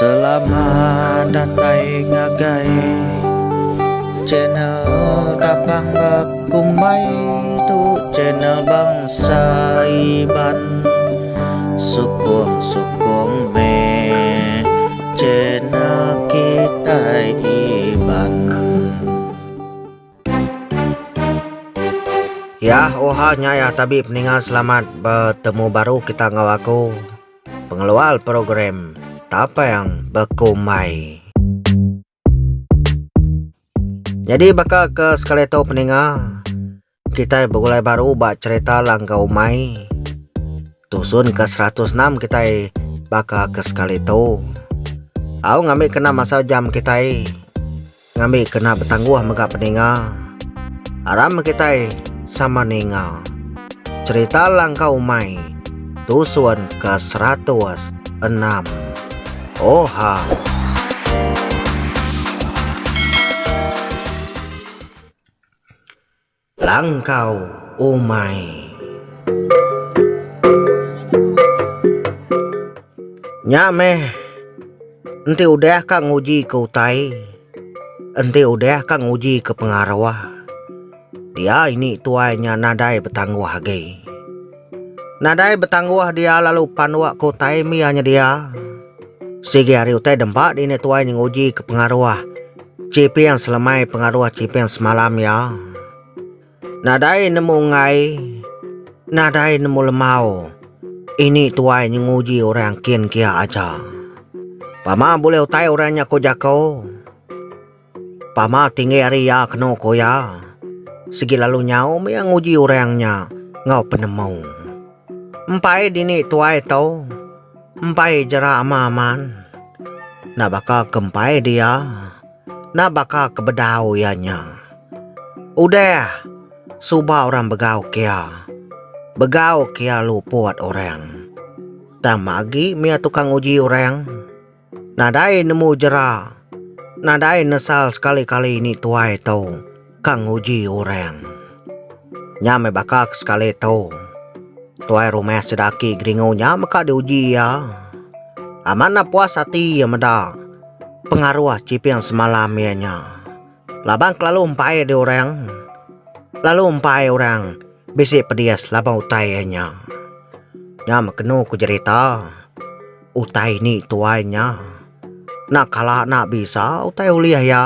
Selamat datang ngagai channel Tapang Bakumai tu channel bangsa Iban sukung me channel kita Iban. Ya, ohanya ya tabib ningal selamat bertemu baru kita ngawaku pengeluar program Tapang Bakumai. Jadi bakal ke sekali tu peninga kita bergulai baru bak cerita langkau mai tusun ke 106 kita bakal ke sekali tu. Aku ngambil kena masa jam kita ngambil kena bertangguh mega peninga aram kita sama ninga cerita langkau mai tusun ke 106. Oha. Langkau umai. Nyame, ente udah kang uji ke utai, ente udah kang uji ke pengarawah. Dia ini tuanya nadai betangguh hage. Nadai betangguh dia lalu panwa ke utai mianya dia. Sige hari utai dempak ini tuai yang uji ke pengaruh cipi yang selamai pengaruh cipi yang semalam ya. Nadai nemu ngai, nadai nemu lemau. Ini tuai yang uji orang kian kia aja. Pama boleh utai orangnya ko jako. Pama tinggi hari ya keno ko ya. Sige lalu nyau yang uji orangnya ngau penemu. Empai dini tuai tau. Empai jera aman, na bakal kempai dia, na bakal kebedau ianya. Udah, subah orang begau kia luput orang. Dan magi mia tukang uji orang, nadai nemu jera, nadai nesal sekali-kali ini tuai tau, kang uji orang. Nyame bakal sekali tau. Tuai rumah sedaki geringonya maka diuji ya. Amana puas hati ya meda. Pengaruh cipi yang semalam ianya. Labang lalu empai di orang. Lalu empai orang. Bisi pedias labang utainya. Nyam kenu ku cerita. Utai ni tuainya. Nak kalah nak bisa utai uliah ya.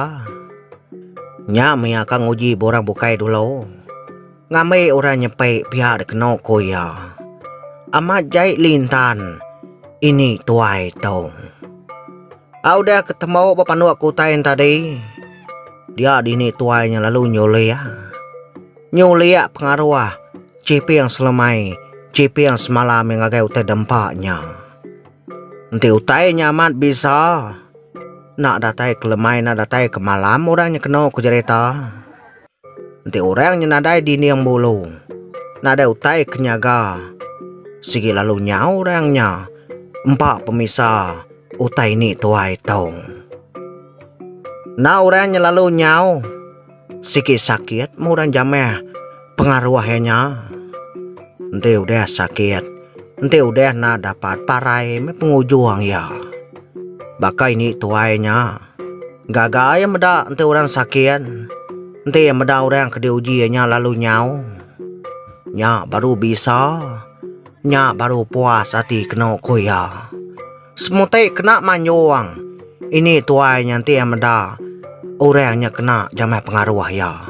Nyam ya kang uji borang bukai dulu. Ngamai orang nyepek pihak kena koya. Amat jahit lintan. Ini tuai tau. Aku dah ketemu bapak nuak kutain tadi. Dia dini tuainya lalu nyulia. Nyulia pengaruh. Cipi yang selamai. Cipi yang semalam yang agak utai dempaknya. Nanti utainya amat bisa. Nak datai kelemai, nak datai ke malam orangnya kena ku cerita. Nanti orangnya nadai dini yang bulu. Nadai utai kenyaga. Sige lalu nyau orangnya. Empat pemisah. Utai ni tuai tau. Nah orangnya lalu nyau. Sige sakit. Murang jameh. Pengaruhnya. Nanti udah sakit. Nanti udah nak dapat parai. Me pengujuang ya. Baka ini tuainya. Gagal yang meda. Nanti orang sakit. Nanti yang meda orang ke diujiannya lalu nyau. Nya baru bisa. Nya baru puas hati kena kuya. Semutai kena manyuang. Ini tuai nanti yang meda. Orangnya kena jamai pengaruh ya.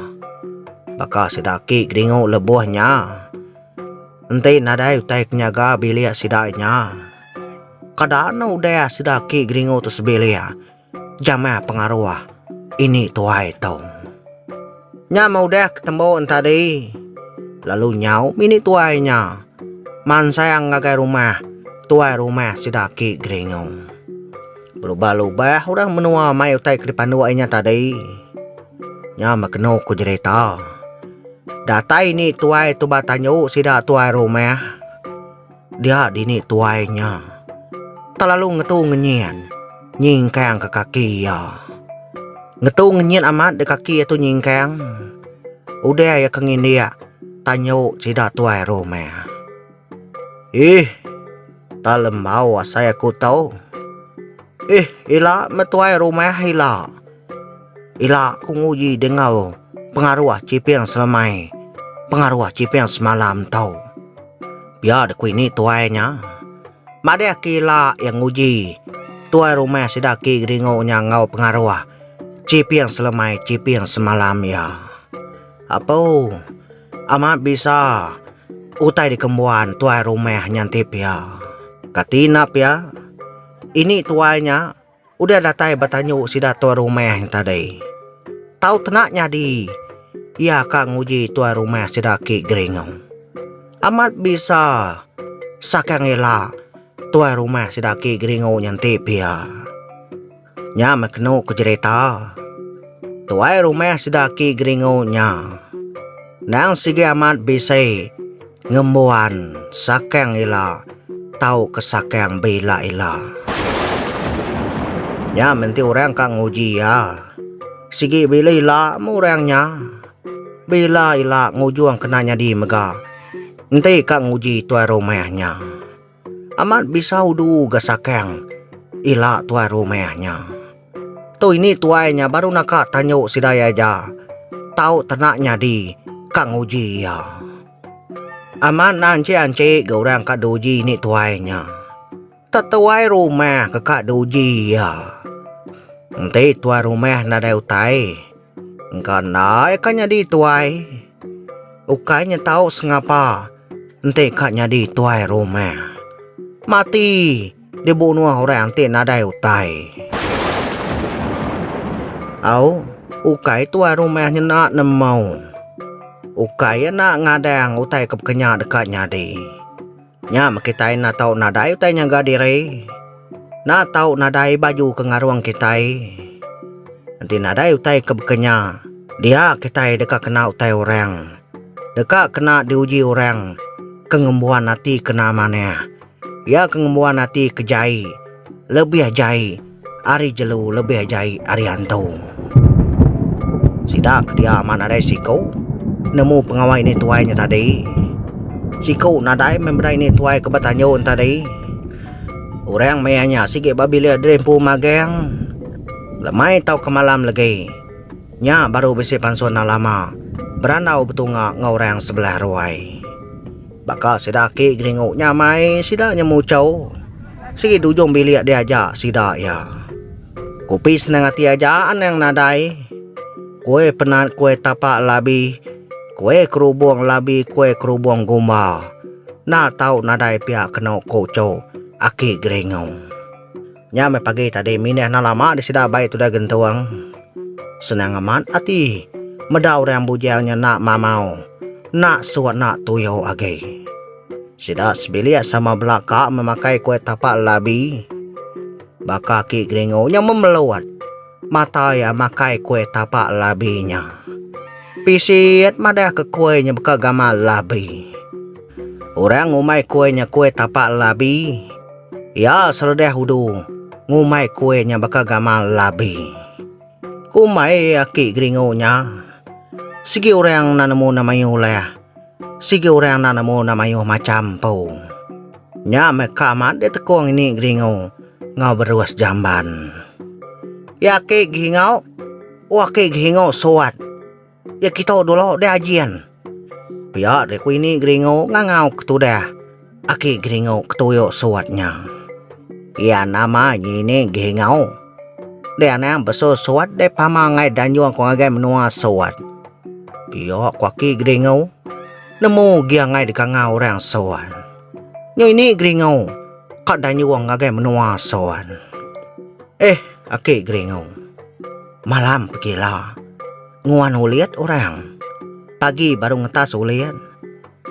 Baka sedaki geringu lebuhnya. Nanti nadai utai kenyaga bilik sidaknya. Kadang udah sedaki geringu tu sebilik. Jamai pengaruh. Ini tuai tau. Nya mau dah ketemu tadi. Lalu nyau ini tuainya. Man sayang ngagai rumah. Tuai rumah sidaki geringu. Berubah-ubah orang menua mai utai ke depan duanya tadi. Nya makenu ku cerita. Data ini tuai tu batanyu sida tuai rumah. Dia dini tuainya. Terlalu ngetu ngenyian. Nyingkang ke kaki ya. Ngetu ngenyian amat di kaki itu nyingkang. Udah ya kengin dia. Tanyu sida tuai rumah. Tak lembau saya ku tahu. Ila metuai rumah ila. Ila ku nguji dengar pengaruh cipiang selamai. Pengaruh cipiang semalam tau. Biar aku ini tuainya. Mada kila yang nguji. Tuai rumah sidaki geringonya ngau pengaruh. Cipiang selamai, cipiang semalam ya. Apa? Amat bisa. Utai di kembuan tuai rumah nyantip ya. Katinap ya. Ini tuainya. Udah datai bertanya sida tuai rumah yang tadi. Tahu tenaknya di. Ya kak nguji tuai rumah sidaki geringong. Amat bisa. Sakang ila. Tuai rumah sidaki geringong nyantip ya. Nya mekenu ku cerita. Tuai rumah sidaki geringongnya. Nang sige amat bisa. Ngembuan sakang ila. Tahu kesakang bila ila. Ya menti orang kang nguji ya. Sige bila ila murangnya. Bila ila ngujuang kenanya di mega. Nanti kang nguji tuai rumahnya. Amat bisa udu gasakang ila tuai rumahnya. Tu ini tuainya baru nak tanyo sidaya ja. Tahu tenaknya di kang nguji ya. Amat nanci gaurang kak doji ni tuainya. Tetuai rumah ke kak doji ya. Nanti tuai rumah nadai utai. Karena ikannya di tuai. Ukainya tahu sengapa. Nanti kaknya di tuai rumah. Mati dibunuh orang nanti nadai utai. Au, ukai tuai rumahnya nak nemau. Ukai nak ngadang utai kepkenya dekatnya di. Nya makitai na tahu nadai utai nya gadire. Na tahu nadai baju kengaruang kitai. Nanti nadai utai kepkenya. Dia kitai dekat kena utai orang. Dekat kena diuji orang. Kengembuan hati kena mana. Ya kengembuan hati kejai. Lebih jai. Ari jelu lebih jai ari hantu. Sidak dia mana ada sikau. Nemu pengawai ni tuainya tadi. Sikau nadai membrai ni tuai kebatanyon tadi. Orang mayanya sige babila drempu mageng. Lemai tau ke malam lagi. Nya baru besi pansuan lama. Beranau betunga ngorang sebelah ruai. Baka sidaki geringo nyamai sidaknya mucau. Sige dujung bilik dia aja sidak ya. Kopi senang hati aja yang nadai. Kue penat kue tapak labi. Kue kerubung labi kue kerubung gumba. Na tahu nadai pihak kena kocok. Aki geringong. Nya me pagi tadi mineh na lama di sida baik tu dah gentuang. Senang aman ati. Medau orang bujangnya nak mamau. Nak suat nak tuyau agi. Sida sebilia sama belaka memakai kue tapak labi. Baka ki geringong yang memeluat. Mata ya makai kue tapak labinya. Pisit madah ke kuenya beka gamal labi. Orang ngumai kuenya kue tapak labi. Ya seredeh hudu ngumai kuenya baka gamal labi. Kumai aki geringonya. Sige orang nanamu namayu lah. Sige orang nanamu namayu macam po. Nya mekamat de tekong ini geringo. Ngau beruas jamban. Ya ki gingau. Wah ki gingau suat. Ya kita dulu de ajian. Pihak de ku ini geringo ngangau ketudah. Aki geringo ketuyuk suatnya. Ya nama ini gengau. Dia nang besar suat de pamangai dan juang kong agai menua suat. Pihak kuaki gengau. Nemu gia ngai dekangau orang suat. Nyo ini gengau. Kak dan juang agai menua suat. Aki gengau. Malam pergilah. Nguan uliat orang. Pagi baru ngetas uliat.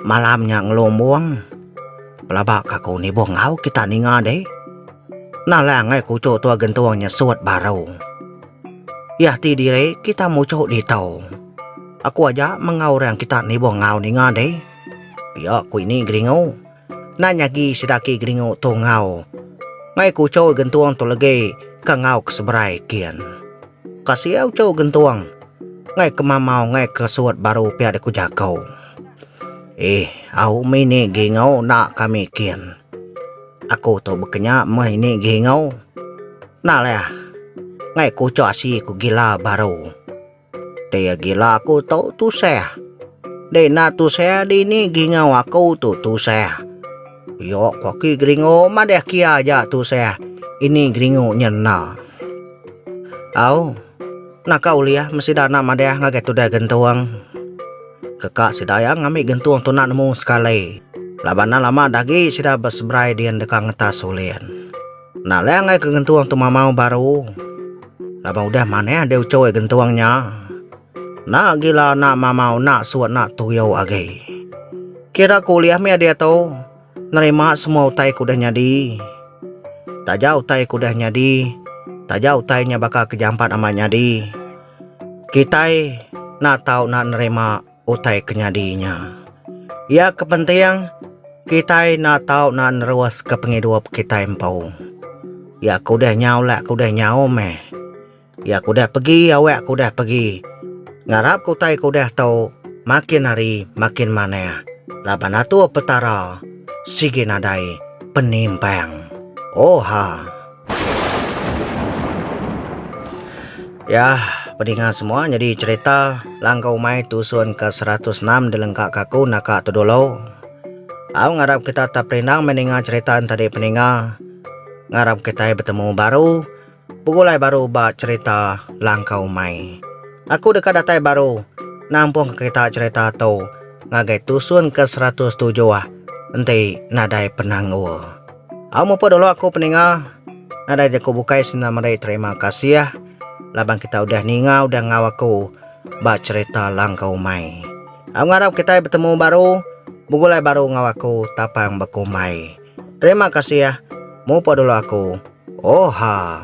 Malamnya ngelombong. Pelabak kaku ni bongau kita ninga deh. Nah lah ngai kucuk tua gentuangnya suat baru. Ya ti dire kita mucuk di tau. Aku aja mengaurang kita ni bongau ninga deh. Ya ku ini geringo. Nanya gi sidaki geringo tu ngau. Ngai kucuk gentuang tu lagi ka ngau keseberai kian. Kasih au cuk gentuang. Ngai kemamau ngai kesuat baru pia de ku jakau. Au mini gengau nak kami kian. Aku tu bekenya mah ini gengau. Nah lah, ngay cô cho si cô gila baru. Dia gila aku tau tu saya. Dia na tu saya di ni gingaw aku tu saya. Yo kok ki gringo madeh kia aja tu saya. Ini gringo nyena. Au, nak kau liah mesti dah nak madeh ngaget tu dah gentuang. Kekak sidaya ngambil gentuang tu nak nemu sekali. Labana lama dagi sudah bersebrai dian dekang ngetas ulian. Nah le ngai ke gentuang tu mamau baru. Labang udah mana dia ucoy gentuangnya. Nak gila nak mamau nak suat nak tuyau agi. Kira kuliah mi dia tahu. Nerima semua utai kudah nyadi. Tak jauh utai kudah nyadi. Tak jauh utainya bakal kejampat amat nyadi. Kita nak tahu nak nerima utai kenyadinya. Ya kepenting kita nak tahu nak neruas ke pengidup kita empau. Ya kudah nyau lah kudah nyau meh. Ya kudah pergi awak kudah pergi. Ngarap kutai kudah tahu makin hari makin mana. Laban atu petara sige nadai penimpang. Oha. Ya, pendengar semua, jadi cerita Langkau Mai Tusun ke 106 dilengkap kaku nakak tu dulu. Aku ngarap kita tak pernah mendengar cerita tadi pendengar. Ngarap kita bertemu baru. Pugulai baru buat cerita Langkau Mai. Aku dekat datai baru. Nampung kita cerita tu. Ngagai Tusun ke 107 ah. Nanti nadai penanggu. Aku mau dulu aku pendengar. Nadai aku bukai sinamari terima kasih ya. Labang kita udah ninga udah ngawaku buat cerita Langkau Mai. Aku ngarap kita bertemu baru. Bugulai baru ngawaku tapang baku mai. Terima kasih ya. Mau dulu aku. Oha.